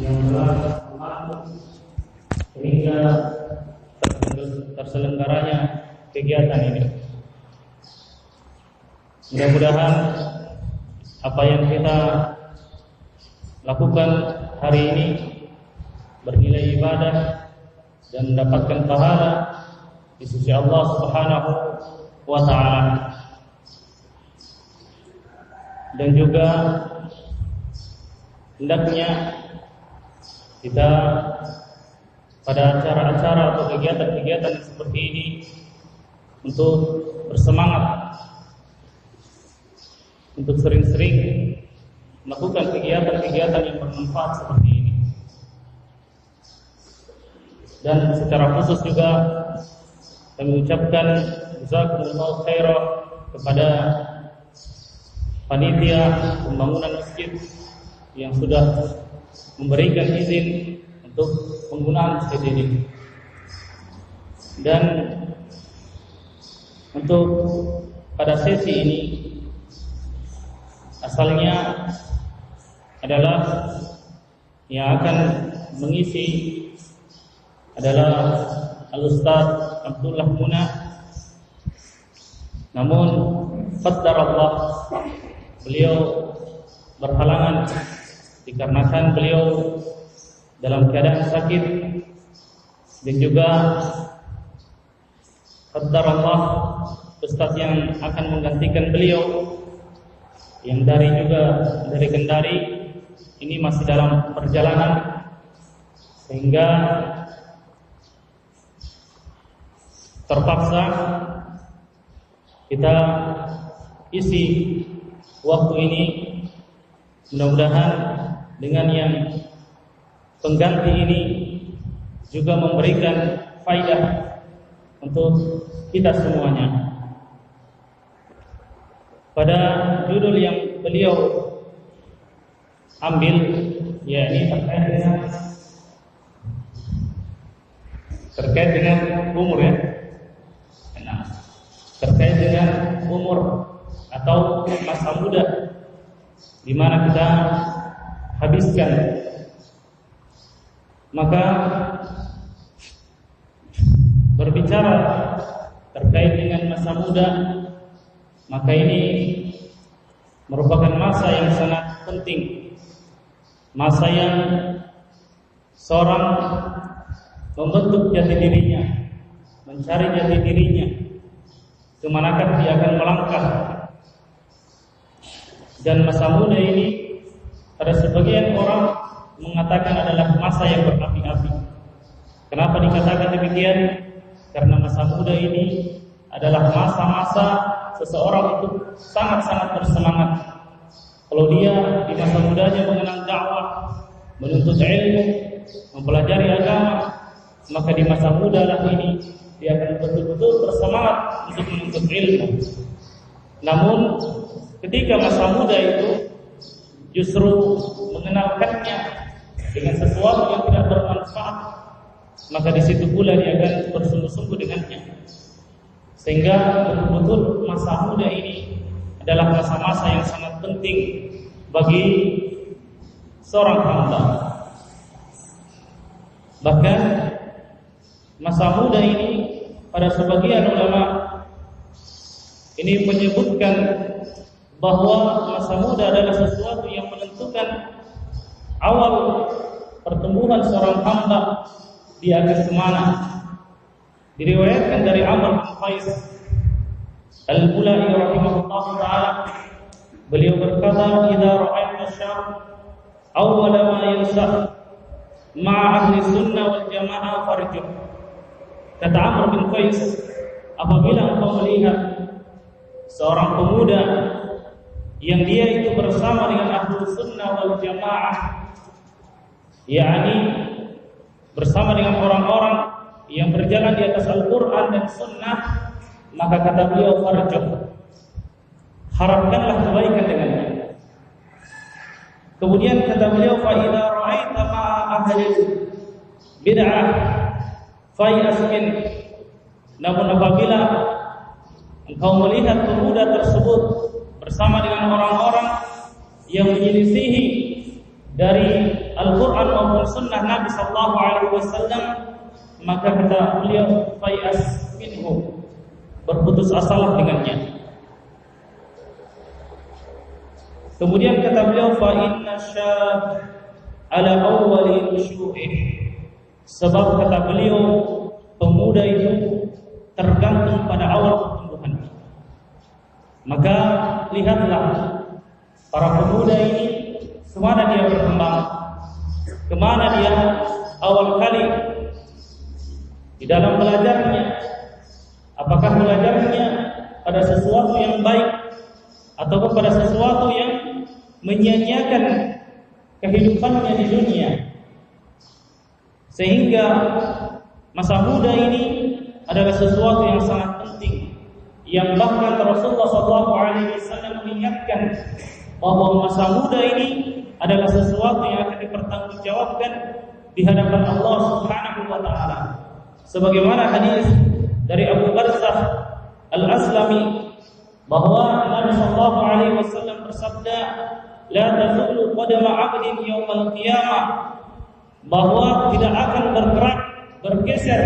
yang telah sehingga terselenggaranya kegiatan ini. Mudah-mudahan apa yang kita lakukan hari ini bernilai ibadah dan mendapatkan pahala di sisi Allah Subhanahu wa ta'ala. Dan juga hendaknya kita pada acara-acara atau kegiatan-kegiatan seperti ini untuk bersemangat untuk sering-sering melakukan kegiatan-kegiatan yang bermanfaat seperti ini. Dan secara khusus juga kami ucapkan jazakumullahu khairan kepada panitia pembangunan masjid yang sudah memberikan izin untuk penggunaan masjid ini. Dan untuk pada sesi ini asalnya adalah yang akan mengisi adalah Al-Ustaz Abdullah Muna. Namun qadarullah beliau berhalangan dikarenakan beliau dalam keadaan sakit, dan juga qadarullah ustaz yang akan menggantikan beliau yang dari Kendari ini masih dalam perjalanan, sehingga terpaksa kita isi waktu ini. Mudah-mudahan dengan yang pengganti ini juga memberikan faidah untuk kita semuanya. Pada judul yang beliau ambil, ya ini terkait dengan umur, ya. Nah, terkait dengan umur atau masa muda di mana kita habiskan. Maka berbicara terkait dengan masa muda, maka ini merupakan masa yang sangat penting, masa yang seorang membentuk jati dirinya, mencari jati dirinya, kemanakah dia akan melangkah. Dan masa muda ini pada sebagian orang mengatakan adalah masa yang berapi-api. Kenapa dikatakan demikian? Karena masa muda ini adalah masa-masa seseorang itu sangat-sangat bersemangat. Kalau dia di masa mudanya mengenal dakwah, menuntut ilmu, mempelajari agama, maka di masa muda lah ini dia akan betul-betul bersemangat untuk menuntut ilmu. Namun ketika masa muda itu justru mengenalkannya dengan sesuatu yang tidak bermanfaat, maka di situ pula dia akan bersungguh-sungguh dengannya. Sehingga betul-betul masa muda ini adalah masa-masa yang sangat penting bagi seorang hamba. Bahkan masa muda ini pada sebagian ulama ini menyebutkan bahwa masa muda adalah sesuatu yang menentukan awal pertumbuhan seorang hamba di atas kemana. Diriwayatkan dari Amr bin Qais Al-Bulai rahimahullah ta'ala, beliau berkata, "Idza ra'aita syar awwal ma yansah ma'a ahli sunnah wal jamaah farjuh." Kata Amr bin Qais, apabila engkau melihat seorang pemuda yang dia itu bersama dengan ahli sunnah wal jamaah, yakni bersama dengan orang-orang yang berjalan di atas Al-Quran dan Sunnah, maka kata beliau, farjuh, harapkanlah kebaikan dengannya. Kemudian kata beliau, fa idza ra'aita ma'a ahli bid'ah fayaskin. Namun apabila engkau melihat pemuda tersebut bersama dengan orang-orang yang menyelisihi dari Al-Quran maupun Sunnah Nabi Sallallahu Alaihi Wasallam, maka kata beliau fayas minhu, berputus asalah dengannya. Kemudian kata beliau fa inna syab ala awwali nusyu'ih, sebab kata beliau pemuda itu tergantung pada awal pertumbuhannya. Maka lihatlah para pemuda ini kemana dia berkembang, kemana dia awal kali di dalam belajarnya. Apakah belajarnya pada sesuatu yang baik atau pada sesuatu yang menyia-nyiakan kehidupannya di dunia, sehingga masa muda ini adalah sesuatu yang sangat penting, yang bahkan Rasulullah SAW mengingatkan bahwa masa muda ini adalah sesuatu yang akan dipertanggungjawabkan di hadapan Allah Subhanahu wa taala. Sebagaimana hadis dari Abu Barzah Al-Aslami bahwa Nabi sallallahu alaihi wasallam bersabda, "La tazulu qadama 'abdin yaumal qiyamah," bahwa tidak akan bergeser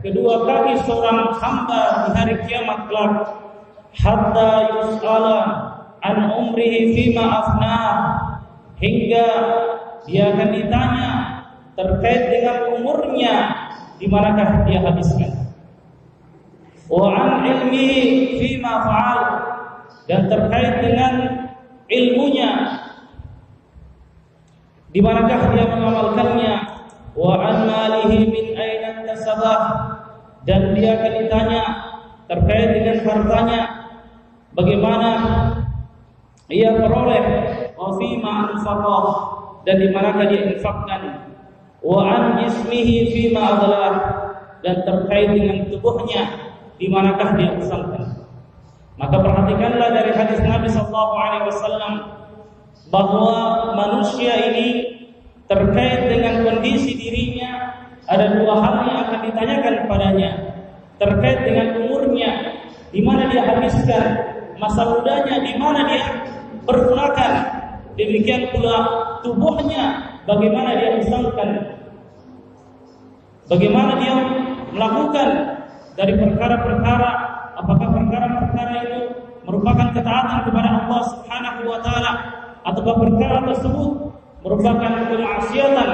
kedua kaki seorang hamba di hari kiamat kelak, hatta yus'ala an umrihi fima afna, hingga dia akan ditanya terkait dengan umurnya di manakah dia habiskan, wa an ilmihi fima fa'al, dan terkait dengan ilmunya di manakah dia mengamalkannya, wa an malihi min aina tasabah, dan dia akan ditanya terkait dengan hartanya bagaimana ia peroleh, wa fima anfaqah, dan di manakah dia infakkan, wa an jismihi fima adlah, dan terkait dengan tubuhnya di manakah dia usahakan. Maka perhatikanlah dari hadis Nabi sallallahu alaihi wasallam bahwa manusia ini terkait dengan kondisi dirinya ada dua hal yang akan ditanyakan kepadanya, terkait dengan umurnya, di mana dia habiskan masa mudanya, di mana dia pergunakan, demikian pula tubuhnya bagaimana dia usahakan, bagaimana dia melakukan dari perkara-perkara, apakah perkara-perkara itu merupakan ketaatan kepada Allah Subhanahu wa taala, ataukah perkara tersebut merupakan kemaksiatan,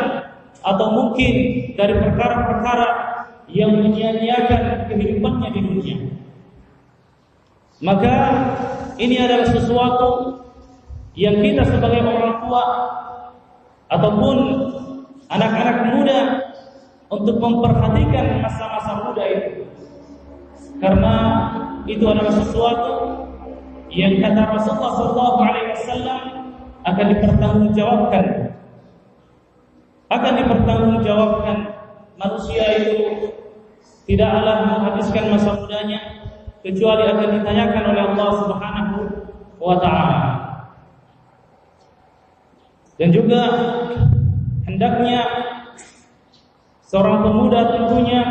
atau mungkin dari perkara-perkara yang menyia-nyiakan kehidupannya di dunia. Maka ini adalah sesuatu yang kita sebagai orang tua ataupun anak-anak muda untuk memperhatikan masa-masa muda itu, karena itu adalah sesuatu yang kata Rasulullah SAW akan dipertanggungjawabkan. Manusia itu tidaklah menghabiskan masa mudanya kecuali akan ditanyakan oleh Allah Subhanahu wa taala. Dan juga hendaknya seorang pemuda tentunya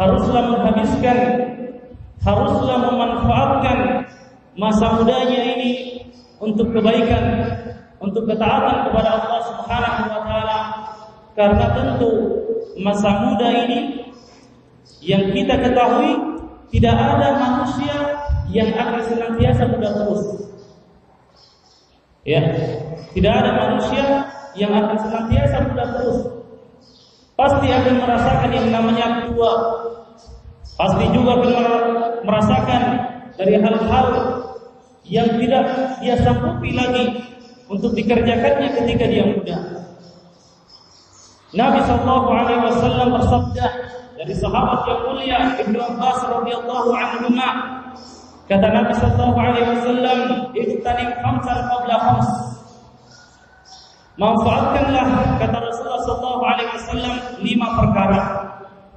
haruslah memanfaatkan masa mudanya ini untuk kebaikan, untuk ketaatan kepada Allah Subhanahu wa taala. Karena tentu masa muda ini yang kita ketahui tidak ada manusia yang akan senantiasa muda terus. Ya, tidak ada manusia yang akan senantiasa muda terus. Pasti akan merasakan yang namanya tua. Pasti juga akan merasakan dari hal-hal yang tidak dia sanggupi lagi untuk dikerjakannya ketika dia muda. Nabi sallallahu alaihi wasallam bersabda dari sahabat yang mulia Ibnu Abbas radhiyallahu anhu, kata Nabi sallallahu alaihi wasallam, "Ijtanib khamsan qabla khams." Manfaatkanlah, kata Rasulullah sallallahu alaihi wasallam, 5 perkara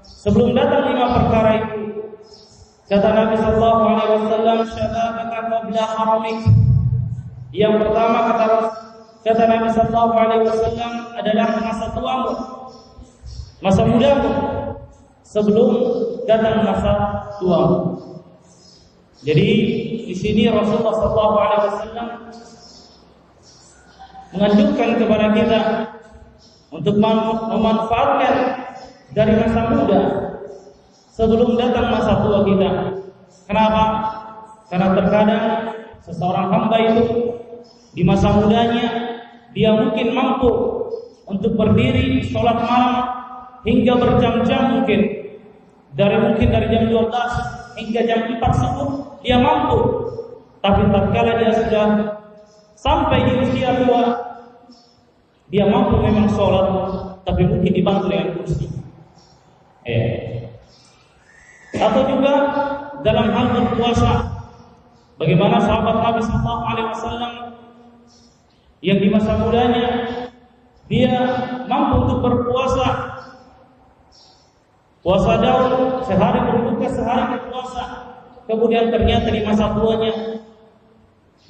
sebelum datang 5 perkara itu. Kata Nabi sallallahu alaihi wasallam, "Syababaka qabla haramik." Yang pertama kata Nabi sallallahu alaihi wasallam adalah masa tuamu, masa mudamu sebelum datang masa tuamu. Jadi di sini Rasulullah sallallahu alaihi wasallam menganjurkan kepada kita untuk memanfaatkan dari masa muda sebelum datang masa tua kita. Kenapa? Karena terkadang seseorang hamba itu di masa mudanya dia mungkin mampu untuk berdiri sholat malam hingga berjam-jam, mungkin dari jam 12 hingga jam 4 subuh dia mampu. Tapi tatkala dia sudah sampai di usia tua, dia mampu memang sholat, tapi mungkin dibantu dengan kursi. Atau juga dalam hal berpuasa, bagaimana sahabat Nabi Sallallahu Alaihi Wasallam yang di masa mudanya dia mampu untuk berpuasa, puasa daun, sehari berbuka, sehari berpuasa. Kemudian ternyata di masa tuanya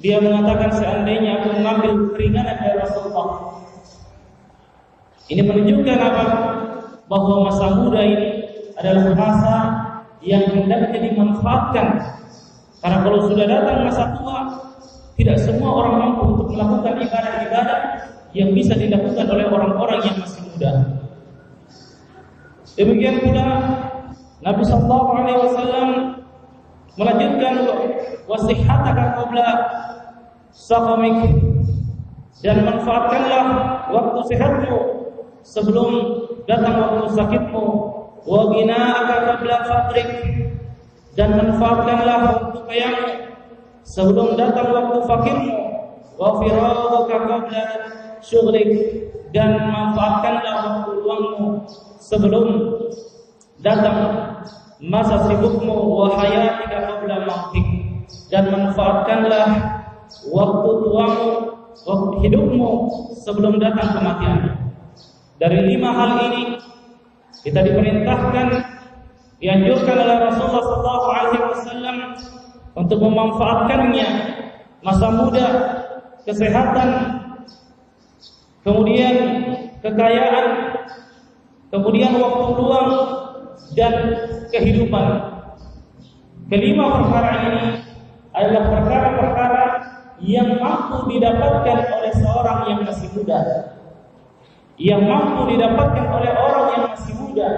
dia mengatakan, seandainya aku mengambil keringanan dari Rasulullah. Ini menunjukkan apa? Bahwa masa muda ini adalah masa yang hendaknya dimanfaatkan. Karena kalau sudah datang masa tua, tidak semua orang mampu untuk melakukan ibadah-ibadah yang bisa dilakukan oleh orang-orang yang masih muda. Demikian pula Nabi Sallallahu Alaihi Wasallam melanjutkan, wasihhataka qabla saqamik, dan manfaatkanlah waktu sehatmu sebelum datang waktu sakitmu. Wa ghinaaka qabla faqrik, dan manfaatkanlah waktu kayamu sebelum datang waktu fakirmu. Wa firaghaka qabla syughlik, dan manfaatkanlah waktu luangmu sebelum datang masa sibukmu. Wa hayatika qabla mautik, dan manfaatkanlah waktu tuamu, waktu hidupmu sebelum datang kematianmu. Dari 5 hal ini kita diperintahkan, dianjurkan oleh Rasulullah SAW untuk memanfaatkannya: masa muda, kesehatan, kemudian kekayaan, kemudian waktu luang, dan kehidupan. Kelima perkara ini adalah perkara-perkara yang mampu didapatkan oleh seorang yang masih muda, yang mampu didapatkan oleh orang yang masih muda.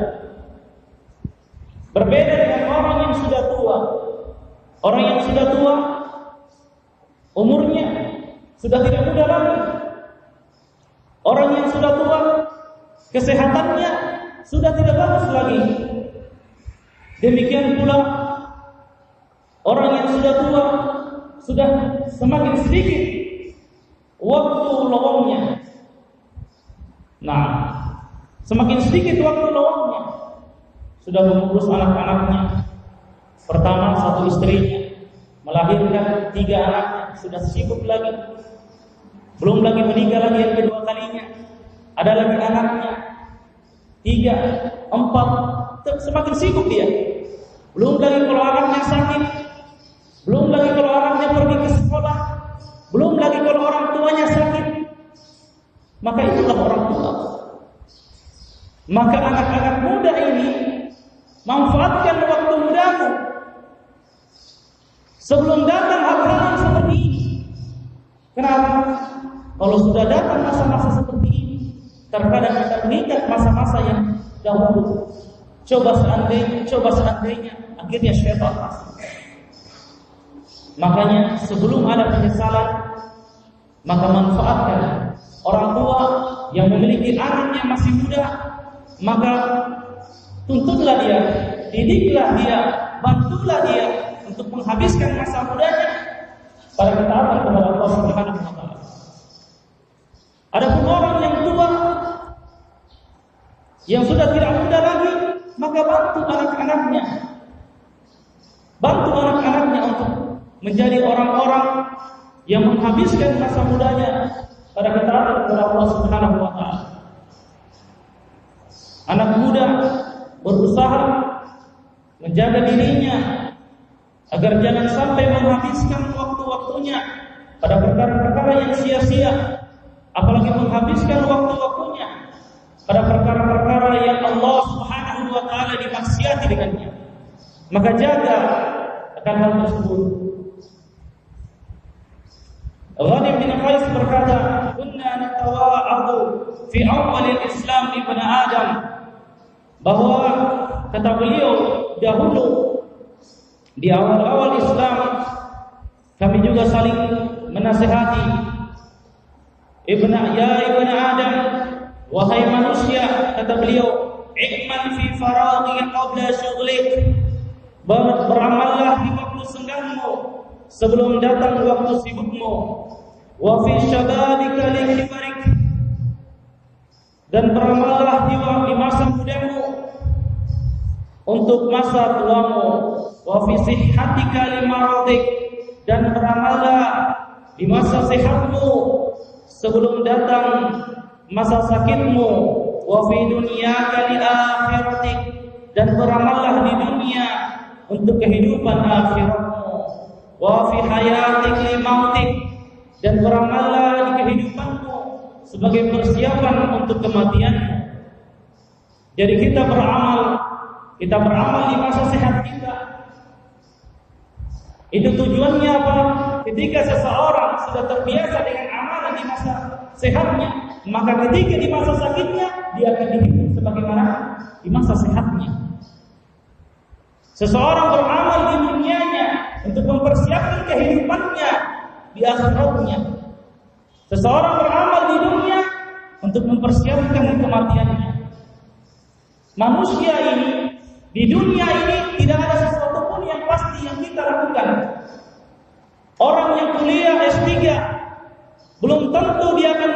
Berbeda dengan orang yang sudah tua. Orang yang sudah tua, umurnya sudah tidak muda lagi. Orang yang sudah tua, kesehatannya sudah tidak bagus lagi. Demikian pula orang yang sudah tua, sudah semakin sedikit waktu lowongnya. Nah, semakin sedikit waktu luangnya, sudah mengurus anak-anaknya. Pertama, 1 istrinya, melahirkan 3 anaknya, sudah sibuk lagi. Belum lagi menikah lagi yang kedua kalinya, ada lagi anaknya 3, 4, semakin sibuk dia. Belum lagi kalau anaknya sakit, belum lagi kalau anaknya pergi ke sekolah, belum lagi kalau orang tuanya sakit. Maka itulah orang tua. Maka anak-anak muda ini manfaatkan waktu mudamu sebelum datang hal-hal seperti ini. Kenapa? Kalau sudah datang masa-masa seperti ini, terkadang kita mengingat masa-masa yang dahulu. Coba seandainya, akhirnya syaitan masuk. Makanya sebelum ada penyesalan, maka manfaatkan. Orang tua yang memiliki anak yang masih muda, maka tuntutlah dia, didiklah dia, bantulah dia untuk menghabiskan masa mudanya pada ketaatan kepada Allah Subhanahu wa taala. Adapun orang yang tua yang sudah tidak muda lagi, maka bantu anak-anaknya. Bantu anak-anaknya untuk menjadi orang-orang yang menghabiskan masa mudanya pada ketaatan kepada Allah Subhanahu wa taala. Anak muda berusaha menjaga dirinya agar jangan sampai menghabiskan waktu-waktunya pada perkara-perkara yang sia-sia, apalagi menghabiskan waktu-waktunya pada perkara-perkara yang Allah Subhanahu wa taala dimaksiati dengannya. Maka jaga akan hal tersebut. Ghanim bin Qais berkata, "Kunna natawa'adu fi awal al-Islam ibn Adam." Bahwa kata beliau, dahulu di awal-awal Islam kami juga saling menasihati. Ibn Adam, wahai manusia, kata beliau, "I'mal fi faraghi qabla shughlik." Beramallah di waktu senggangmu sebelum datang waktu sibukmu. Wa fi syababika li kibarik, dan beramallah di masa mudamu untuk masa tuamu. Wa fi sihhatika li maradik, dan beramallah di masa sehatmu sebelum datang masa sakitmu. Wa fi dunyaka li akhiratik, dan beramallah di dunia untuk kehidupan akhiratmu. Wa fi hayatik li mautik, dan beramallah di kehidupanmu sebagai persiapan untuk kematianmu. Jadi kita beramal di masa sehat kita. Itu tujuannya apa? Ketika seseorang sudah terbiasa dengan amalan di masa sehatnya, maka ketika di masa sakitnya dia akan dihitung sebagaimana di masa sehatnya. Seseorang beramal di dunianya untuk mempersiapkan kehidupannya di akhiratnya. Seseorang beramal di dunia untuk mempersiapkan kematiannya. Manusia ini di dunia ini tidak ada sesuatu pun yang pasti yang kita lakukan. Orang yang kuliah S3 belum tentu dia akan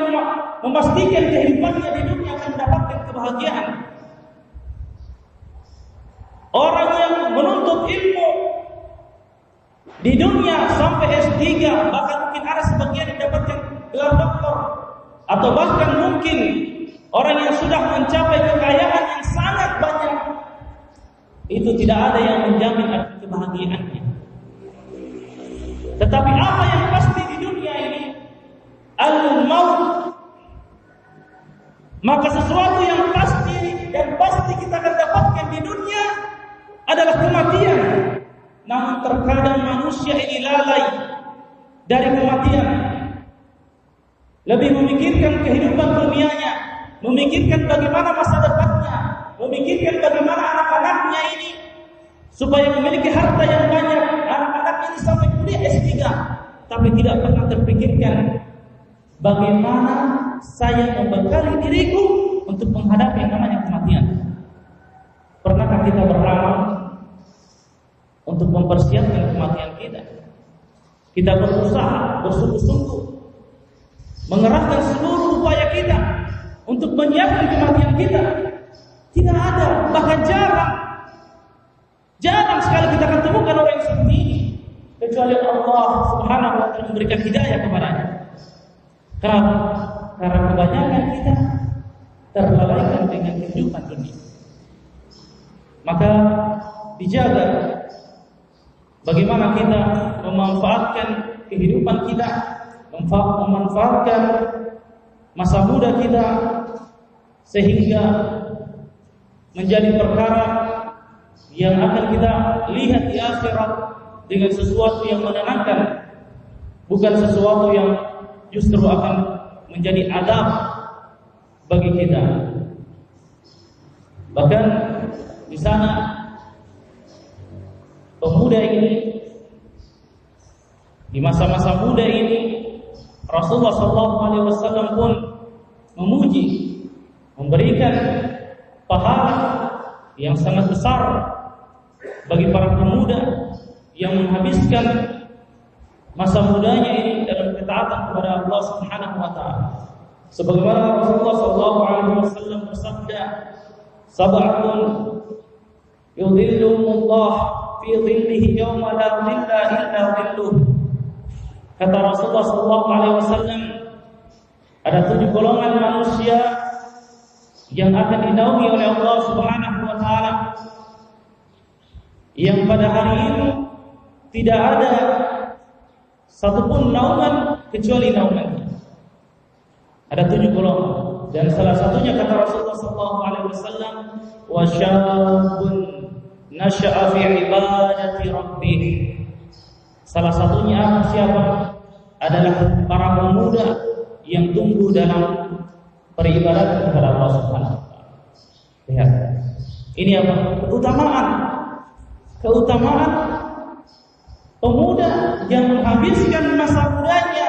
memastikan kehidupannya di dunia akan mendapatkan kebahagiaan. Orang yang menuntut ilmu di dunia sampai S3, bahkan mungkin ada sebagian yang mendapatkan gelar doktor, atau bahkan mungkin orang yang sudah mencapai kekayaan yang sangat banyak, itu tidak ada yang menjamin kebahagiaannya. Tetapi apa yang pasti di dunia ini? Al-maut. Maka sesuatu yang pasti dan pasti kita akan dapatkan di dunia adalah kematian. Namun terkadang manusia ini lalai dari kematian. Lebih memikirkan kehidupan dunianya, memikirkan bagaimana masa depannya, memikirkan bagaimana anak-anaknya ini supaya memiliki harta yang banyak. Anak-anaknya ini sampai kuliah S3, tapi tidak pernah terpikirkan bagaimana saya membekali diriku untuk menghadapi yang namanya kematian. Pernahkah kita beramal untuk mempersiapkan kematian kita? Kita berusaha, bersungguh-sungguh, mengerahkan seluruh upaya kita untuk menyiapkan kematian kita. Tidak ada, bahkan jarang sekali kita akan temukan orang yang seperti ini, kecuali Allah Subhanahu wa taala memberikan hidayah kepadanya. Kenapa? Karena kebanyakan kita terlalaikan dengan kehidupan dunia. Maka dijaga bagaimana kita memanfaatkan kehidupan kita, memanfaatkan masa muda kita sehingga menjadi perkara yang akan kita lihat di akhirat dengan sesuatu yang menenangkan, bukan sesuatu yang justru akan menjadi adab bagi kita. Bahkan di sana pemuda ini, di masa-masa muda ini, Rasulullah SAW pun memuji, memberikan pahala yang sangat besar bagi para pemuda yang menghabiskan masa mudanya ini dalam ketaatan kepada Allah Subhanahu wa taala. Sebagaimana Rasulullah SAW bersabda, "Sab'atun yudhilluhumullah fi dhillihi yawma la dhilla illa dhilluh." Kata Rasulullah SAW, ada 7 golongan manusia yang akan dinaungi oleh Allah Subhanahu wa taala, yang pada hari itu tidak ada satupun naungan kecuali naungannya. Ada 7 golongan, dan salah satunya kata Rasulullah SAW, "Wa syabun nasha'a fi ibadati rabbih." Salah satunya siapa? adalah para pemuda yang tumbuh dalam peribadatan kepada Allah Subhanahu wa taala. Lihat. Ini apa? Keutamaan pemuda yang menghabiskan masa mudanya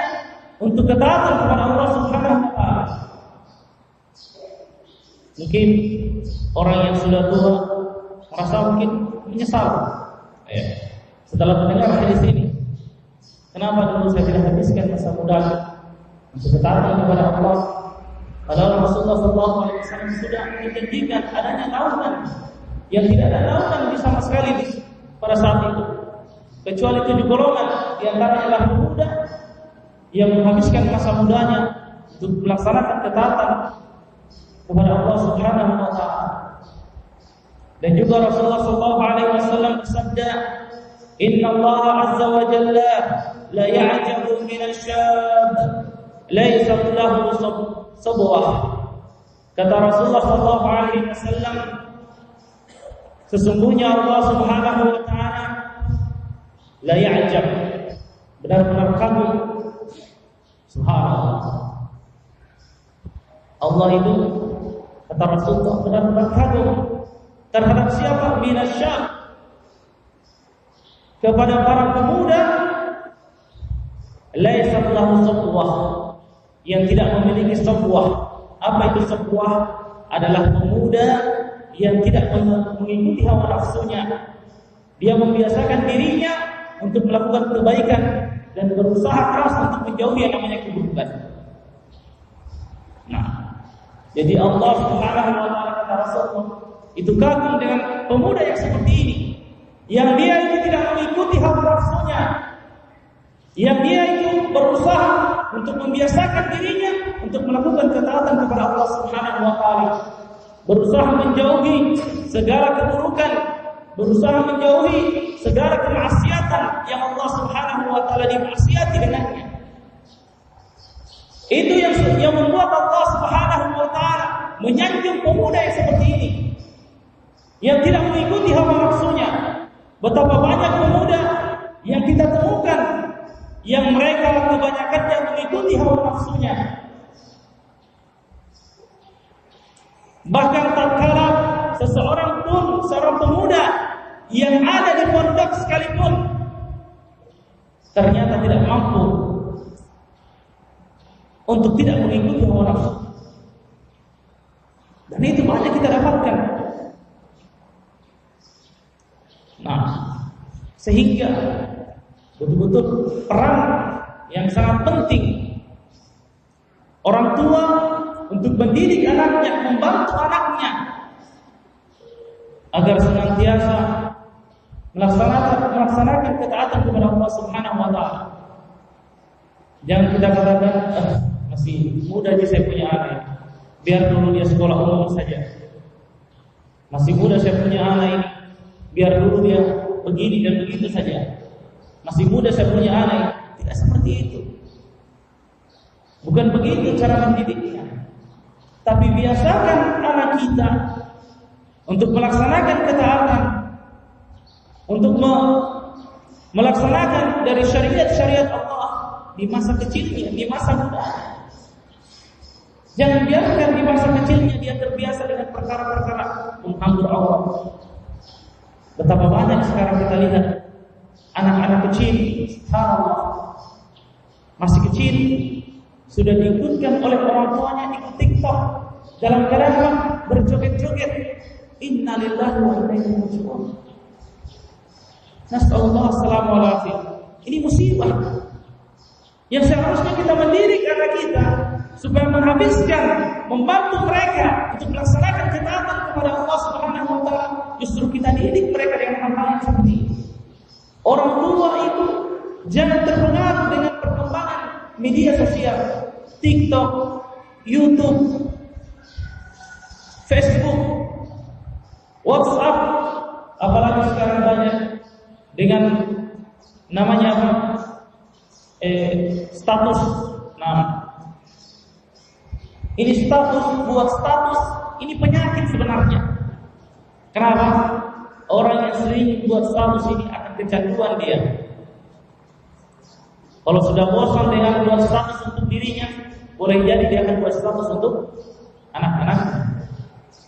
untuk ketaatan kepada Allah Subhanahu wa taala. Mungkin orang yang sudah tua merasa mungkin menyesal setelah mendengar hadis ini. Kenapa dulu saya tidak habiskan masa muda untuk ketaatan kepada Allah? Padahal Rasulullah SAW sudah menjanjikan adanya naungan yang tidak ada naungan sama sekali pada saat itu, kecuali 7 golongan, di antaranya adalah pemuda yang menghabiskan masa mudanya untuk melaksanakan ketaatan kepada Allah Subhanahu wa taala. Dan juga Rasulullah SAW bersabda, "Inna Allah azza wa jalla la ya'jabu min asy-syab laysa lahu sabwah." Kata Rasulullah SAW, sesungguhnya Allah Subhanahu wa taala la ya'jab, benar-benar kagum. Subhanallah. Allah itu, kata Rasulullah, benar-benar kagum terhadap siapa? Minasyab, kepada para pemuda laisa lahu sabwah, yang tidak memiliki sabwah. Apa itu sabwah? Adalah pemuda yang tidak mengikuti hawa nafsunya. Dia membiasakan dirinya untuk melakukan kebaikan dan berusaha keras untuk menjauhi yang namanya keburukan. Nah, jadi Allah Subhanahu wa taala, kata Rasulullah, itu kagum dengan pemuda yang seperti ini, yang dia itu tidak mengikuti hawa nafsunya, yang dia itu berusaha untuk membiasakan dirinya untuk melakukan ketaatan kepada Allah Subhanahu wa taala, berusaha menjauhi segala keburukan, berusaha menjauhi segala kemaksiatan yang Allah Subhanahu wa taala dimaksiati dengannya. Itu yang membuat Allah Subhanahu wa taala menyanjung pemuda yang seperti ini, yang tidak mengikuti hawa nafsunya. Betapa banyak pemuda yang kita temukan yang mereka kebanyakannya mengikuti hawa nafsunya. Bahkan tatkala seorang pemuda yang ada di pondok sekalipun ternyata tidak mampu untuk tidak mengikuti hawa nafsu. Dan itu banyak kita dapatkan. Nah, sehingga betul-betul peran yang sangat penting orang tua untuk mendidik anaknya, membantu anaknya agar senantiasa melaksanakan ketaatan kepada Allah Subhanahu wa taala. Jangan kita katakan, masih muda aja saya punya anak, biar dulu dia sekolah umum saja. Masih muda saya punya anak ini, biar dulu dia begini dan begitu saja. Masih muda saya punya anak. Tidak seperti itu. Bukan begitu cara mendidiknya. Tapi biasakan anak kita untuk melaksanakan ketaatan, untuk melaksanakan dari syariat-syariat Allah di masa kecilnya, di masa mudanya. Jangan biarkan di masa kecilnya dia terbiasa dengan perkara-perkara menghambur Allah. Betapa banyak sekarang kita lihat anak-anak kecil, subhanallah, masih kecil, sudah diikutkan oleh orang tuanya ikut TikTok dalam keadaan berjoget-joget. Inna lillahi wa inna ilaihi raji'un. Nasallallahu alaihi wasallam. Ini musibah yang seharusnya kita mendidik anak kita supaya menghabiskan, membantu mereka untuk melaksanakan ketaatan kepada Allah Subhanahu wa taala. Justru kita didik mereka dengan hal-hal yang seperti ini. Orang tua itu jangan terpengaruh dengan perkembangan media sosial, TikTok, YouTube, Facebook, WhatsApp, apalagi sekarang banyak dengan namanya status. Nah, ini buat status, ini penyakit sebenarnya. Kenapa? Orang yang sering buat status ini akan kecanduan dia. Kalau sudah bosan dengan buat status untuk dirinya, boleh jadi dia akan buat status untuk anak-anak.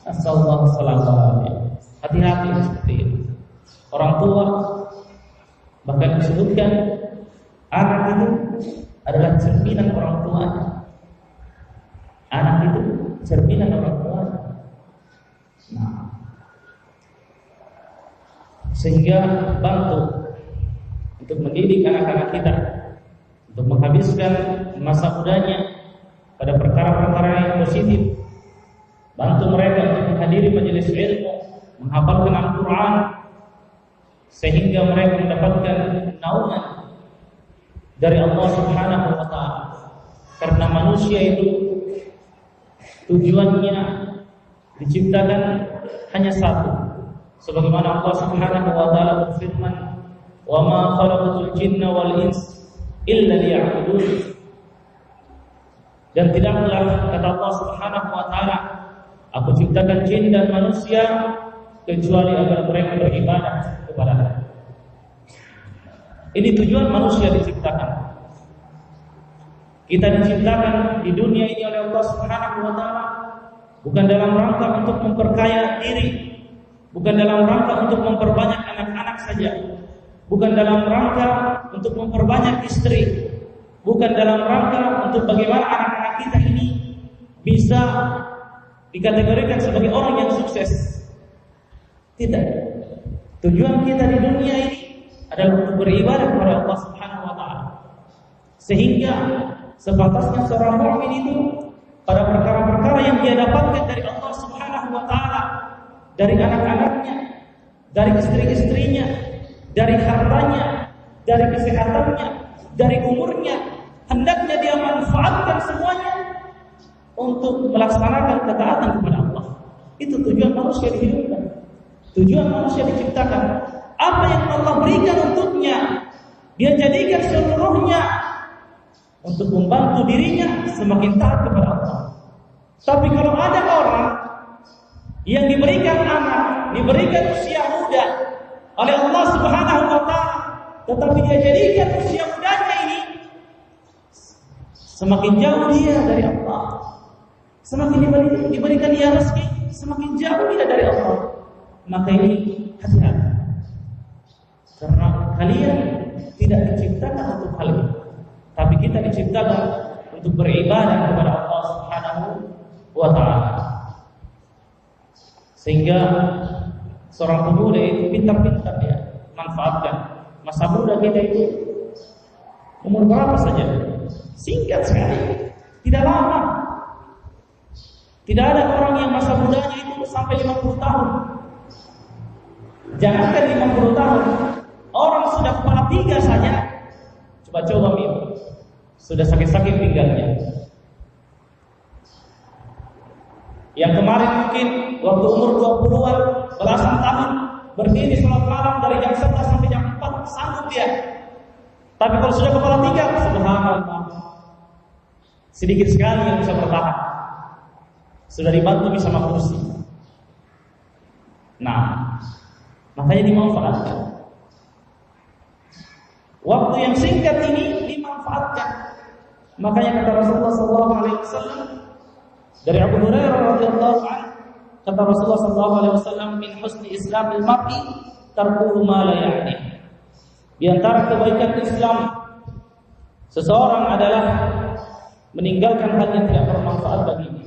Nasallahu alaihi. Hati-hati seperti itu. Orang tua bahkan disebutkan anak itu adalah cerminan orang tua. Anak itu cerminan orang tua. Nah, sehingga bantu untuk mendidik anak-anak kita untuk menghabiskan masa mudanya pada perkara-perkara yang positif. Bantu mereka untuk menghadiri majelis ilmu, menghafalkan Al-Quran, sehingga mereka mendapatkan naungan dari Allah Subhanahu wa Ta'ala. Karena manusia itu tujuannya diciptakan hanya satu, sebagaimana Allah Subhanahu wa Ta'ala berfirman, "Wa ma khalaqatul jinna wal ins illa liya'budun." Dan tidaklah, kata Allah Subhanahu wa Ta'ala, aku ciptakan jin dan manusia kecuali agar mereka beribadah kepada-Ku. Ini tujuan manusia diciptakan. Kita diciptakan di dunia ini oleh Allah Subhanahu wa Ta'ala bukan dalam rangka untuk memperkaya diri, bukan dalam rangka untuk memperbanyak anak-anak saja, bukan dalam rangka untuk memperbanyak istri, bukan dalam rangka untuk bagaimana anak-anak kita ini bisa dikategorikan sebagai orang yang sukses. Tidak. Tujuan kita di dunia ini adalah untuk beribadah kepada Allah Subhanahu wa Ta'ala. Sehingga sepantasnya seorang mukmin itu pada perkara-perkara yang dia dapatkan dari Allah Subhanahu wa Ta'ala, dari anak-anaknya, dari istri-istrinya, dari hartanya, dari kesehatannya, dari umurnya, hendaknya dia manfaatkan semuanya untuk melaksanakan ketaatan kepada Allah. Itu tujuan manusia dihidupkan. Tujuan manusia diciptakan. Apa yang Allah berikan untuknya, dia jadikan seluruhnya untuk membantu dirinya semakin taat kepada Allah. Tapi kalau ada orang yang diberikan anak, diberikan usia muda oleh Allah Subhanahu wa Ta'ala, tetapi dia jadikan usia mudanya ini semakin jauh dia dari Allah, semakin diberikan dia rezeki, semakin jauh dia dari Allah. Maka ini hati-hati, karena kalian tidak diciptakan untuk hal ini, tapi kita diciptakan untuk beribadah kepada Allah Subhanahu wa Ta'ala. Sehingga seorang pemuda itu pintar-pintar dia manfaatkan masa muda kita itu. Umur berapa saja? Singkat sekali, tidak lama. Tidak ada orang yang masa mudanya itu sampai 50 tahun. Jangankan 50 tahun, orang sudah kepala 3 saja, coba mir, sudah sakit-sakit pinggangnya. Yang kemarin mungkin waktu umur 20-an, belasan tahun, berdiri sholat malam dari jam 11 sampai jam 4, sanggup dia. Tapi kalau sudah kepala 3, subhanallah, sedikit sekali yang bisa bertahan. Sudah dibantu bisa sama kursi. Nah, makanya dimanfaatkan. Waktu yang singkat ini dimanfaatkan. Makanya kata Rasulullah SAW dari Abu Hurairah radhiyallahu anhu, kata Rasulullah SAW, min husni islamil mar'i tarkuhu ma la ya'ni. Di antara kebaikan Islam seseorang adalah meninggalkan hal yang tidak bermanfaat baginya.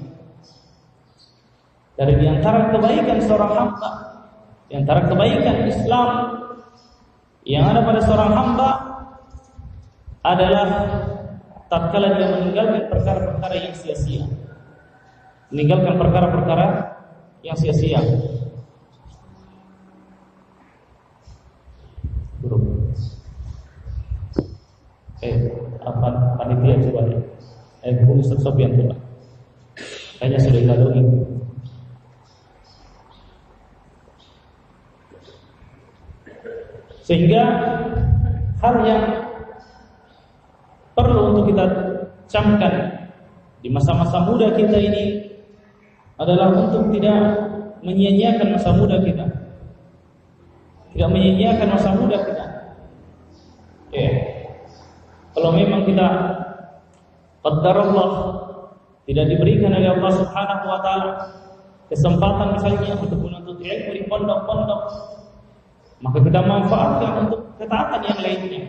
Dari di antara kebaikan seorang hamba, di antara kebaikan Islam yang ada pada seorang hamba adalah tatkala dia meninggalkan perkara-perkara yang sia-sia. Meninggalkan perkara-perkara yang sia-sia. Panitia coba ya. Ustaz Sofyan coba. Kayaknya sudah dilalui. Sehingga hal yang perlu untuk kita camkan di masa-masa muda kita ini adalah untuk tidak menyia-nyiakan masa muda kita. Tidak menyia-nyiakan masa muda kita. kalau memang kita qadarullah tidak diberikan oleh Allah Subhanahu wa taala kesempatan misalnya untuk menuntut ilmu di pondok-pondok, maka kita manfaatkan untuk ketaatan yang lainnya.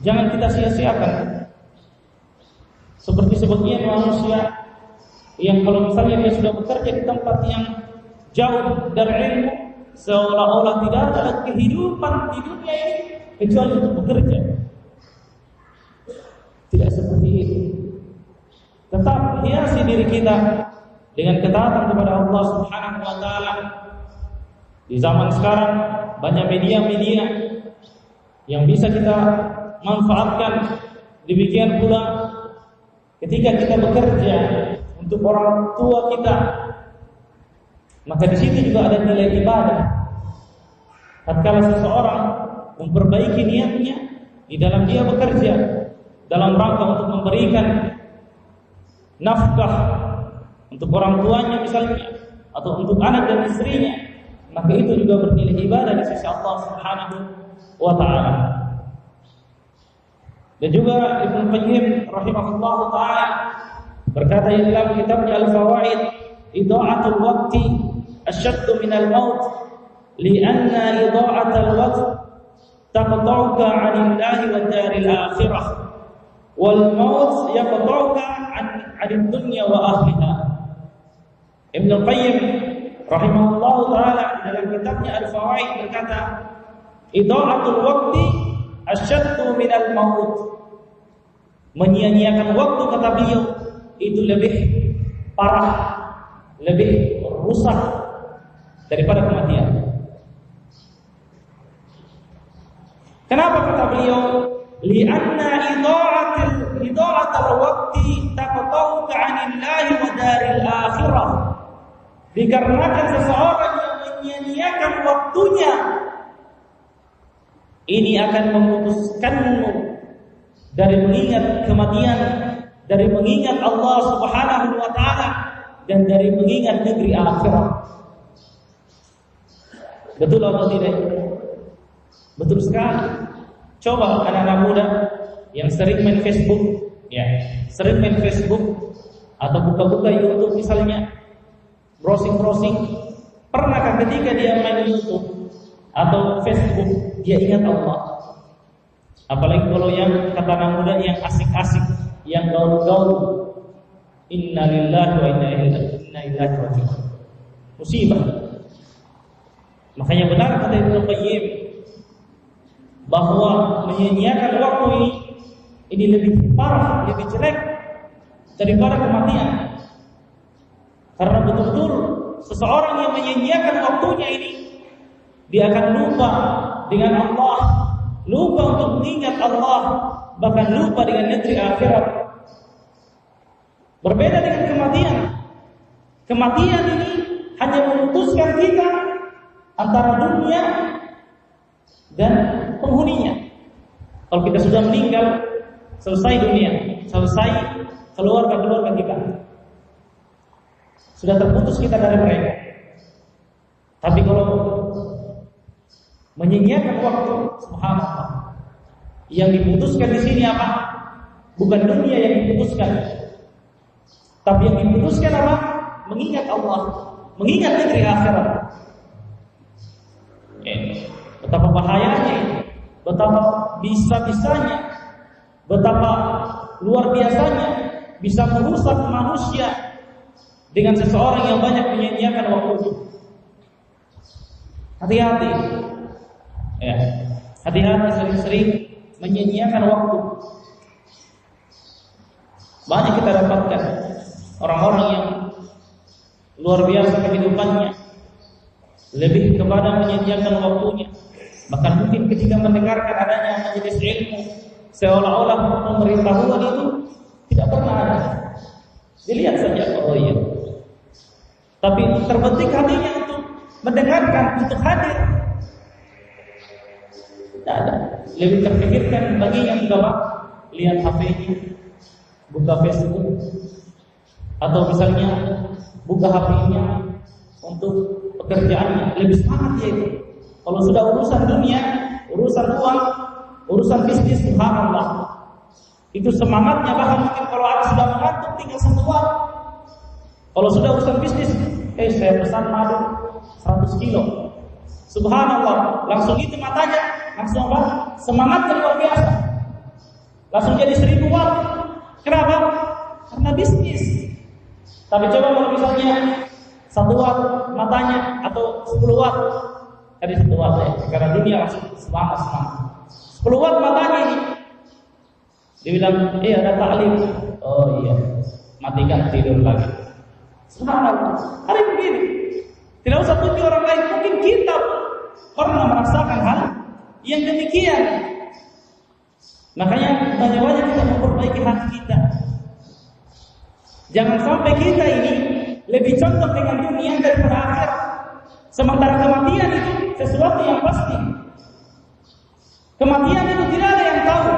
Jangan kita sia-siakan. Seperti sebagian manusia yang kalau misalnya dia sudah bekerja di tempat yang jauh dari ilmu, seolah-olah tidak ada kehidupan di dunia ini kecuali untuk bekerja. Tidak seperti itu. Tetap hiasi diri kita dengan ketaatan kepada Allah Subhanahu wa taala. Di zaman sekarang banyak media-media yang bisa kita manfaatkan. Demikian pula ketika kita bekerja untuk orang tua kita, maka di situ juga ada nilai ibadah. Tatkala seseorang memperbaiki niatnya di dalam dia bekerja dalam rangka untuk memberikan nafkah untuk orang tuanya misalnya, atau untuk anak dan istrinya, maka itu juga bernilai ibadah di sisi Allah Subhanahu wa taala. Dan juga Ibnu Qayyim rahimahullah taala berkata di dalam kitabnya Al-Fawaid, idha'atul waqti asyaddu minal maut li'anna idha'atal waqt taqta'uka 'anillahi wa daril akhirah wal maut yaqta'uka 'anid dunya wa ahliha. Ibnu Qayyim rahimahullah taala dalam kitabnya Al-Fawaid berkata, idha'atul waqti asyaddu minal maut. Menyia-nyiakan waktu, kata beliau, itu lebih parah, lebih rusak daripada kematian. Kenapa kata beliau? Li'anna idha'atal waqti taqta'uka 'anillahi wa daril akhirah. Dikarenakan seseorang yang menyia-nyiakan waktunya, ini akan memutuskanmu dari mengingat kematian, dari mengingat Allah Subhanahu wa taala, dan dari mengingat negeri akhirat. Betul atau tidak? Betul sekali. Coba anak-anak muda yang sering main Facebook, sering main Facebook atau buka-buka YouTube misalnya, browsing, pernahkah ketika dia main YouTube atau Facebook dia ingat Allah? Apalagi kalau yang kata anak muda yang asik-asik, yang gaul-gaul, inna lillahi wa inna ilaihi raji'un. Musibah. Makanya benar kata Ibnu Qayyim bahwa menyia-nyiakan waktu ini lebih parah, lebih jelek daripada kematian. Karena betul-betul seseorang yang menyia-nyiakan waktunya ini, dia akan lupa dengan Allah, lupa untuk mengingat Allah, bahkan lupa dengan negeri akhirat. Berbeda dengan kematian. Kematian ini hanya memutuskan kita antara dunia dan penghuninya. Kalau kita sudah meninggal, selesai dunia, selesai keluarga-keluarga kita, sudah terputus kita dari mereka. Tapi kalau menyia-nyiakan waktu, subhanallah, yang diputuskan di sini apa? Bukan dunia yang diputuskan, tapi yang diputuskan apa? Mengingat Allah, mengingat negeri akhirat. Betapa bahayanya ini, betapa bisa-bisanya, betapa luar biasanya bisa merusak manusia dengan seseorang yang banyak menyia-nyiakan waktu. Hati-hati. Hati-hati sering-sering menyia-nyiakan waktu. Banyak kita dapatkan orang-orang yang luar biasa kehidupannya, lebih kepada menyia-nyiakan waktunya. Bahkan mungkin ketika mendengarkan adanya majelis ilmu, seolah-olah pemberitahuan itu tidak pernah ada. Dilihat saja, oh iya. Tapi terbetik hatinya untuk mendengarkan, untuk hadir. Tidak ada. Lebih terpikirkan bagi yang gawat, lihat HP-nya, buka Facebook, atau misalnya buka HP-nya untuk pekerjaannya. Lebih semangat ya itu. Kalau sudah urusan dunia, urusan uang, urusan bisnis, subhanallah, Itu semangatnya, bahkan mungkin kalau anak sudah mengantuk tinggal 1 watt. Kalau sudah urusan bisnis, saya pesan madu 100 kilo. Subhanallah, langsung itu matanya, langsung apa? Semangatnya luar biasa. Langsung jadi 1000 watt. Kenapa? Karena bisnis. Tapi coba kalau misalnya 1 watt matanya atau 10 watt. Tadi 1 watt ya, karena dunia langsung semangat. 10 watt matanya ini. Dia bilang, ada taklim. Oh iya, matikan, tidur lagi. Subhanallah, ada begini. Tidak usah puji orang lain, mungkin kita pernah merasakan hal yang demikian. Makanya banyak-banyak kita memperbaiki hati kita. Jangan sampai kita ini lebih condong dengan dunia daripada akhirat. Sementara kematian itu sesuatu yang pasti. Kematian itu tidak ada yang tahu.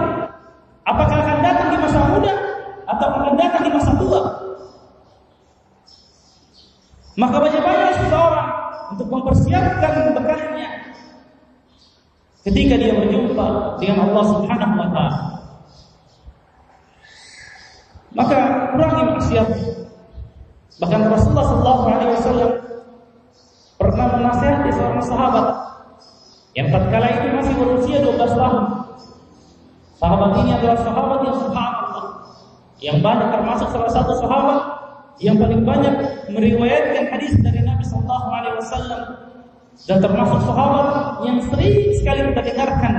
Apakah akan datang di masa muda atau akan datang di masa tua? Maka banyak-banyak seseorang untuk mempersiapkan bekalnya ketika dia berjumpa dengan Allah Subhanahu wa taala. Maka kurangi maksiat. Bahkan Rasulullah sallallahu alaihi wasallam pernah menasihati seorang sahabat yang tatkala itu masih berusia 12 tahun. Sahabat ini adalah sahabat yang subhanallah, yang banyak termasuk salah satu sahabat yang paling banyak meriwayatkan hadis dari Nabi sallallahu alaihi wasallam, dan termasuk sahabat yang sering sekali kita dengarkan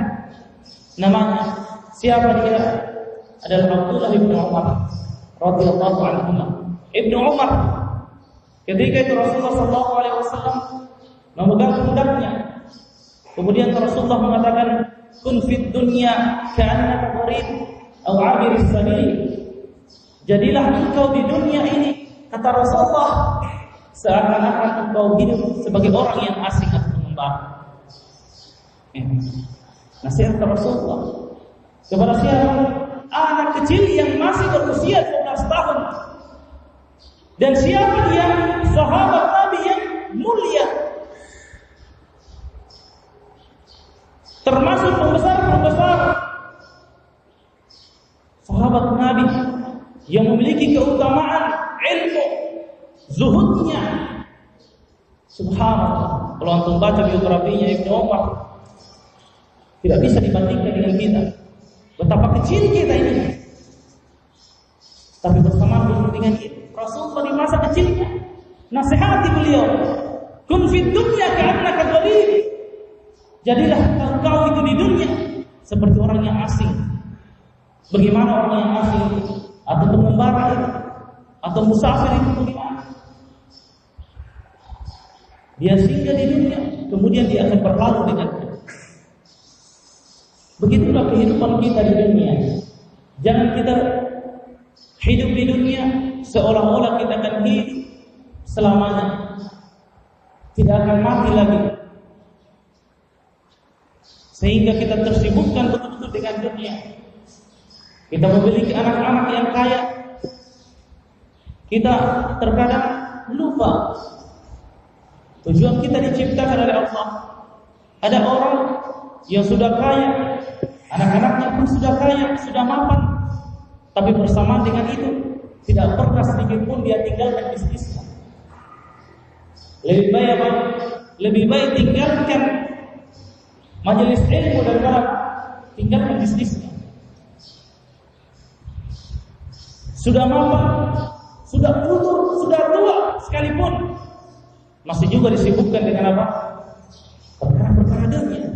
namanya. Siapa dia? Adalah Abdullah bin Umar radhiyallahu anhu. Ibnu Umar, ketika itu Rasulullah sallallahu alaihi wasallam memegang pundaknya. Kemudian Rasulullah mengatakan, "Kun fid dunya ka'annaka gharib aw 'abiris sabil." Jadilah engkau di dunia ini, kata Rasulullah, seakan-akan engkau hidup sebagai orang yang asing atau pengembara. Nasihat Rasulullah kepada siapa? Anak kecil yang masih berusia 12 tahun. Dan siapa dia? Sahabat Nabi yang mulia, termasuk pembesar-pembesar sahabat Nabi yang memiliki keutamaan ilmu, zuhudnya. Subhanallah, kalau antum baca biografinya Ibnu Umar, tidak bisa dibandingkan dengan kita. Betapa kecil kita ini. Tapi bersamaan dengan itu, Rasulullah di masa kecilnya nasihati beliau, "Kun fid dunya ka'annaka gharib." Jadilah engkau itu di dunia seperti orang yang asing. Bagaimana orang yang asing itu? Atau pengembara itu? Atau musafir itu bagaimana? Dia singgah di dunia, kemudian dia akan berlalu dengannya. Begitulah kehidupan kita di dunia. Jangan kita hidup di dunia seolah-olah kita akan hidup selamanya, tidak akan mati lagi, sehingga kita tersibukkan betul-betul dengan dunia. Kita memiliki anak-anak yang kaya, kita terkadang lupa tujuan kita diciptakan oleh Allah. Ada orang yang sudah kaya, anak-anaknya pun sudah kaya, sudah mapan, tapi bersamaan dengan itu tidak pernah sedikit pun dia tinggalkan bisnisnya. Lebih baik tinggalkan majelis ilmu daripada tinggalkan bisnisnya. Sudah mapan, sudah putus, sudah tua sekalipun masih juga disibukkan dengan apa? Perkara-perkara dunia.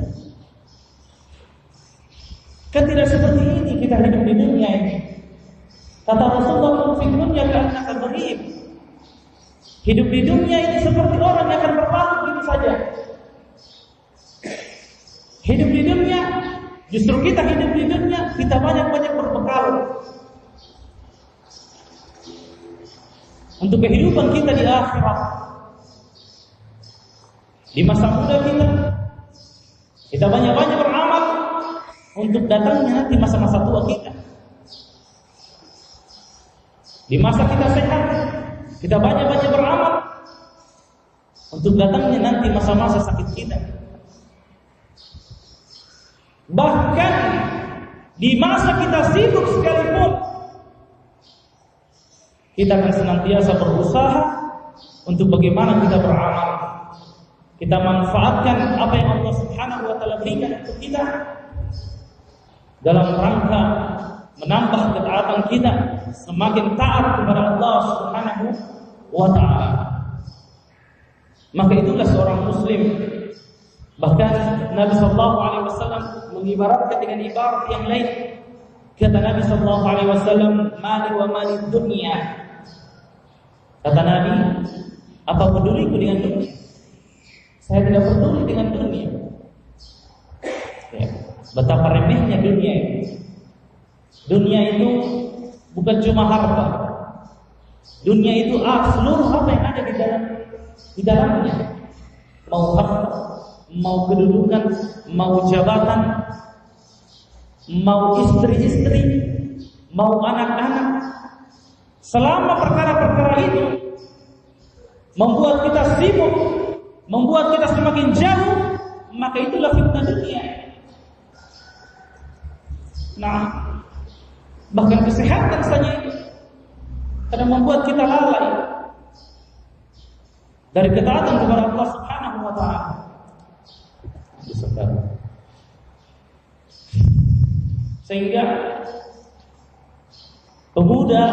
Kan tidak seperti ini kita hidup di dunia ini. Kata Rasulullah, "Fi dunya ka'annaka gharib." Hidup di dunia ini seperti orang yang akan berlalu begitu saja. Hidup di dunia, justru kita hidup di dunia, kita banyak-banyak berbekal untuk kehidupan kita di akhirat. Di masa muda kita banyak-banyak beramal untuk datangnya nanti masa-masa tua kita. Di masa kita sehat, kita banyak-banyak beramal untuk datangnya nanti masa-masa sakit kita. Bahkan di masa kita sibuk sekalipun, kita akan senantiasa berusaha untuk bagaimana kita beramal. Kita manfaatkan apa yang Allah Subhanahu wa taala berikan untuk kita dalam rangka menambah ketaatan kita, semakin taat kepada Allah Subhanahu wa taala. Maka itulah seorang muslim. Bahkan Nabi sallallahu alaihi wasallam mengibaratkan dengan ibarat yang lain. Kata Nabi sallallahu alaihi wasallam, "Mali wa mali dunya." Kata Nabi, apa peduliku dengan dunia? Saya tidak peduli dengan dunia. Ya, betapa remehnya dunia ini. Dunia itu bukan cuma harta. Dunia itu seluruh apa yang ada di dalamnya. Mau harta, mau kedudukan, mau jabatan, mau istri-istri, mau anak-anak. Selama perkara-perkara itu membuat kita sibuk, membuat kita semakin jauh, maka itulah fitnah dunia. Nah, bahkan kesehatan saja itu kadang membuat kita lalai dari ketaatan kepada Allah Subhanahu wa taala. Sehingga pemuda,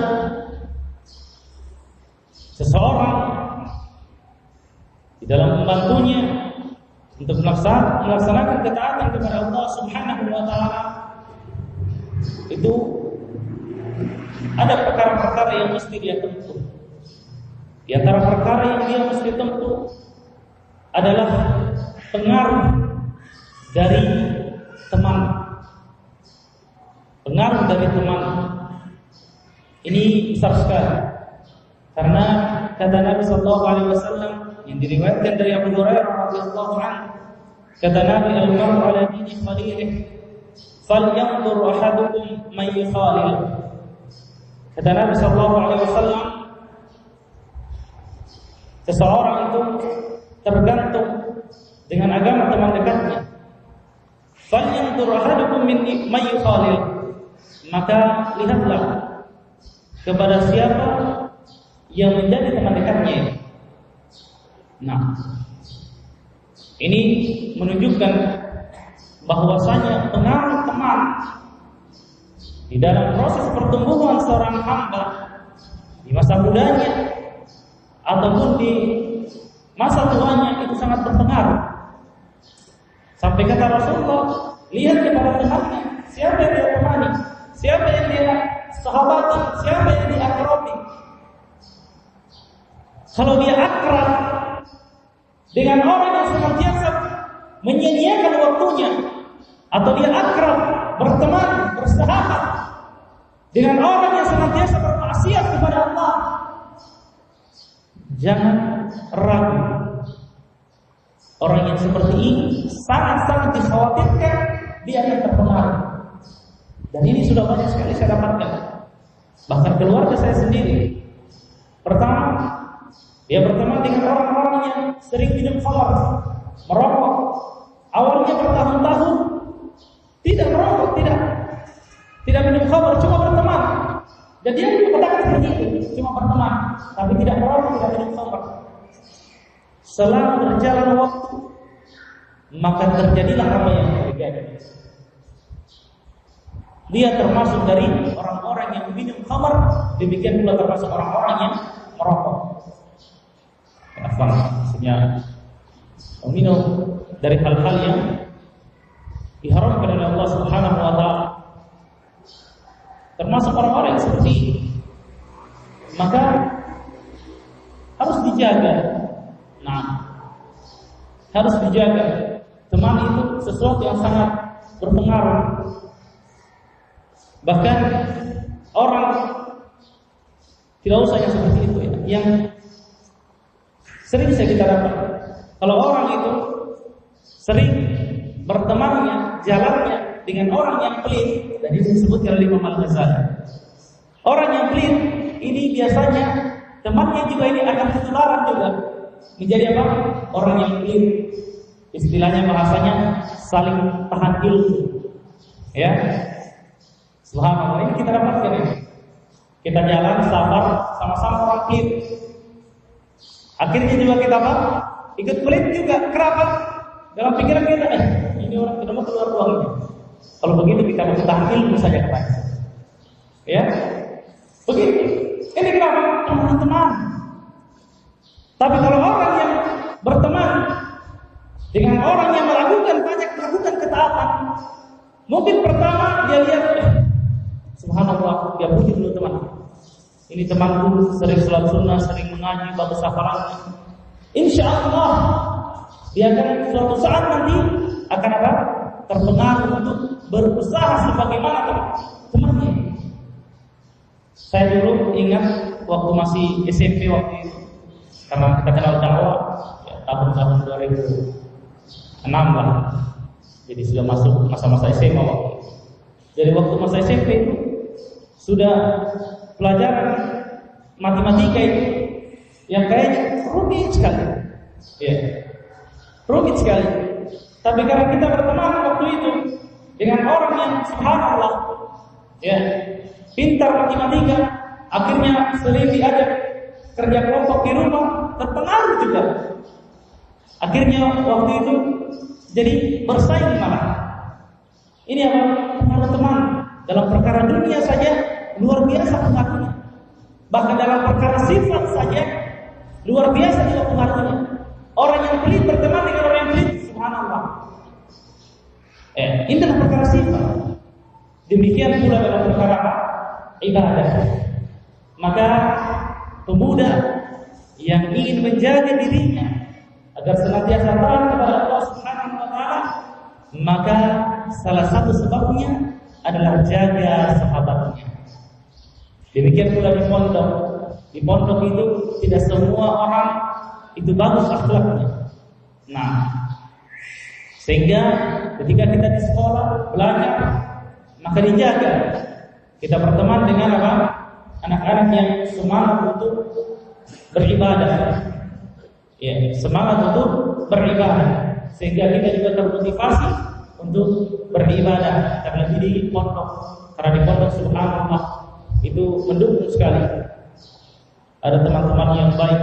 seseorang di dalam membantunya untuk melaksanakan ketaatan kepada Allah Subhanahu wa taala, itu ada perkara-perkara yang mesti dia tempuh. Di antara perkara yang dia mesti tempuh adalah pengaruh dari teman. Pengaruh dari teman ini besar sekali. Karena kata Nabi sallallahu alaihi wasallam yang diriwayatkan dari Abu Hurairah radhiyallahu anhu, kata Nabi, "Al-mar'u 'ala dini khalilih, falyanzur ahadukum man yukhalil." Kata Nabi sallallahu alaihi wasallam, seseorang itu tergantung dengan agama teman dekatnya. Falyanzur ahadukum man yukhalil. Maka lihatlah kepada siapa yang menjadi teman dekatnya. Nah, ini menunjukkan bahwasanya pengaruh teman di dalam proses pertumbuhan seorang hamba di masa mudanya ataupun di masa tuanya itu sangat berpengaruh. Sampai kata Rasulullah, lihat kepada temannya, siapa yang dia temani, siapa yang dia sahabati, siapa yang dia akrabi. Kalau dia akrab dengan orang yang senantiasa menyia-nyiakan waktunya, atau dia akrab, berteman, bersahabat dengan orang yang senantiasa bermaksiat kepada Allah, jangan ragu. Orang yang seperti ini sangat-sangat dikhawatirkan dia akan terpengaruh. Dan ini sudah banyak sekali saya dapatkan. Bahkan keluarga saya sendiri. Pertama, dia berteman dengan orang-orang yang sering minum khamar, merokok. Awalnya bertahun-tahun tidak merokok, tidak minum khamar, cuma berteman. Dan dia mengatakan seperti itu, cuma berteman, tapi tidak merokok, tidak minum khamar. Setelah berjalan waktu, maka terjadilah apa yang terjadi. Dia termasuk dari orang-orang yang minum khamar, demikian pula termasuk orang-orang yang merokok. Maksudnya minum dari hal-hal yang diharamkan oleh Allah Subhanahu wa taala. Termasuk orang-orang yang seperti ini. Maka harus dijaga. Nah, harus dijaga. Teman itu sesuatu yang sangat berpengaruh. Bahkan orang tidak usah yang seperti itu ya, yang sering saya kita dapat. Kalau orang itu sering bertemannya, jalannya dengan orang yang pelit, dan ini disebutkan oleh Imam Al-Ghazali. Orang yang pelit ini biasanya temannya juga ini akan ketularan juga. Menjadi apa? Orang yang pelit. Istilahnya bahasanya saling tahan ilmu. Ya. Subhanallah, ini kita dapatkan ini. Kita jalan safar sama-sama orang pelit. Akhirnya juga kita apa? Ikut pelit juga. Kenapa? Dalam pikiran kita, ini orang tidak mau keluar uangnya. Kalau begitu kita minta ilmu saja kepada. Ya, begitu. Ini kenapa? Teman-teman. Tapi kalau orang yang berteman dengan orang yang melakukan ketaatan, mungkin pertama dia lihat, subhanallah, dia puji dulu teman. Ini temanku sering salat sunnah, sering mengaji, bagus hafalannya. Insya Allah dia akan suatu saat nanti akan apa? Terpengaruh untuk berusaha sebagaimana temannya. Saya dulu ingat waktu masih SMP waktu itu, karena kita kenal dakwah ya, tahun 2006 lah. Jadi sudah masuk masa-masa SMA waktu itu. Jadi waktu masa SMP itu sudah pelajaran matematika itu yang kayaknya rumit sekali. Ya. Rumit sekali. Tapi karena kita berteman waktu itu dengan orang yang subhanallah ya, pintar matematika, akhirnya sering diajak kerja kelompok di rumah, terpengaruh juga. Akhirnya waktu itu jadi bersaing malah. Ini apa? Pengaruh teman dalam perkara dunia saja luar biasa pengaruhnya. Bahkan dalam perkara sifat saja luar biasa juga pengaruhnya. Orang yang pelit berteman dengan orang yang pelit, subhanallah. Ini adalah perkara sifat. Demikian pula dalam perkara ibadah. Maka pemuda yang ingin menjaga dirinya agar senantiasa taat kepada Allah Subhanahu wa taala, maka salah satu sebabnya adalah jaga sahabatnya. Demikian pula di pondok. Di pondok itu tidak semua orang itu bagus akhlaknya. Nah, sehingga ketika kita di sekolah belajar, maka dijaga. Kita berteman dengan apa? Anak-anak yang semangat untuk beribadah. Ya, semangat untuk beribadah. Sehingga kita juga termotivasi untuk beribadah. Terlebih di pondok. Karena di pondok subhanallah itu mendukung sekali. Ada teman-teman yang baik,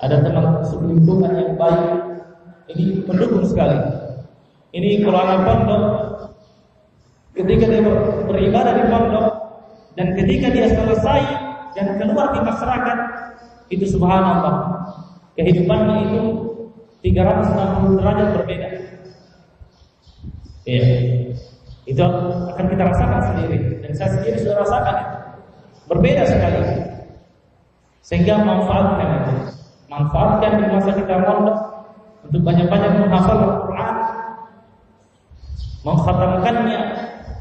ada teman lingkungan yang baik. Ini mendukung sekali. Ini kalau anak pondok, ketika dia beribadah di pondok dan ketika dia selesai dan keluar di masyarakat, itu subhanallah, kehidupannya itu 360 derajat berbeda. Ya, itu akan kita rasakan sendiri, dan saya sendiri sudah rasakan itu. Berbeda sekali. Sehingga manfaatkan itu. Manfaatkan di masa kita pondok untuk banyak-banyak menghafal Al-Quran, mengkhatamkannya,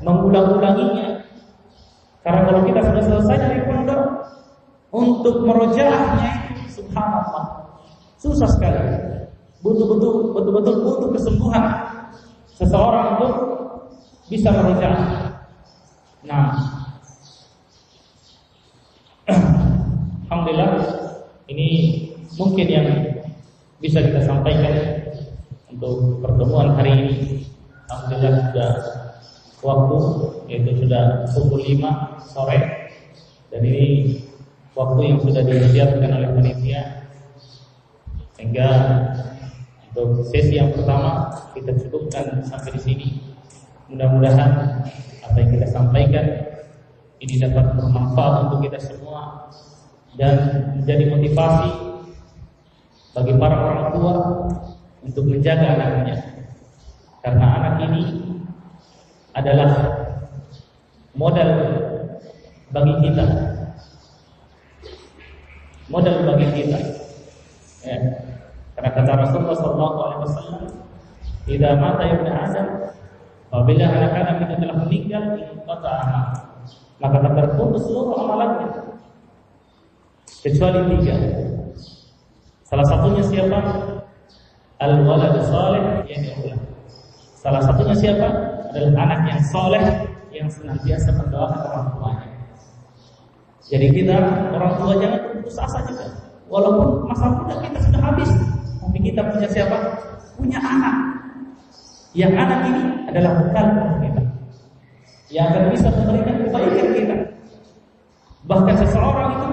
mengulang-ulanginya. Karena kalau kita sudah selesai dari pondok, untuk merojaahnya itu subhanallah susah sekali. Betul-betul butuh kesembuhan seseorang untuk bisa merojaah. Nah, alhamdulillah ini mungkin yang bisa kita sampaikan untuk pertemuan hari ini. Alhamdulillah sudah waktu, yaitu sudah pukul 5 sore, dan ini waktu yang sudah disiapkan oleh panitia, sehingga untuk sesi yang pertama kita cukupkan sampai di sini. Mudah-mudahan apa yang kita sampaikan ini dapat bermanfaat untuk kita semua dan menjadi motivasi bagi para orang tua untuk menjaga anaknya, karena anak ini adalah modal bagi kita, ya. Karena kata Rasulullah SAW, "Idza mata ibnu Adam, apabila anak-anak itu telah meninggal, inqata amal, maka terputus seluruh amalannya kecuali 3. Salah satunya siapa? Al-walad salih yad'u. Salah satunya siapa? Adalah anak yang soleh yang senantiasa mendoakan orang tuanya. Jadi kita orang tua jangan putus asa juga. Walaupun masa muda kita sudah habis, tapi kita punya siapa? Punya anak. Yang anak ini adalah bekal untuk kita, yang akan bisa memberikan kebaikan kita. Bahkan seseorang itu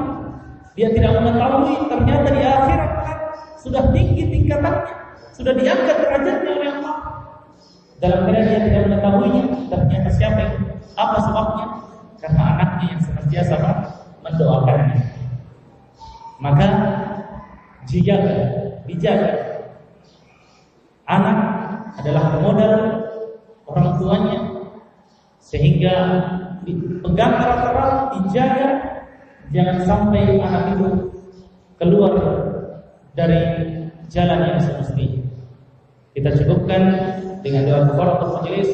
dia tidak mengetahui ternyata di akhirat sudah tinggi tingkatannya, sudah diangkat derajatnya oleh Allah. Dalam keadaan dia tidak mengetahuinya, ternyata siapa itu? Apa sebabnya? Karena anaknya yang senantiasa mendoakannya. Maka dijaga. Anak adalah modal orang tuanya, sehingga dipegang erat-erat, dijaga, jangan sampai anak itu keluar dari jalan yang semestinya. Kita cukupkan dengan doa kafaratul majelis.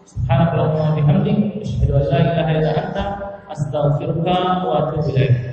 Subhanakallahumma wa bihamdik, asyhadu an la ilaha illa anta, astaghfiruka wa atubu ilaik.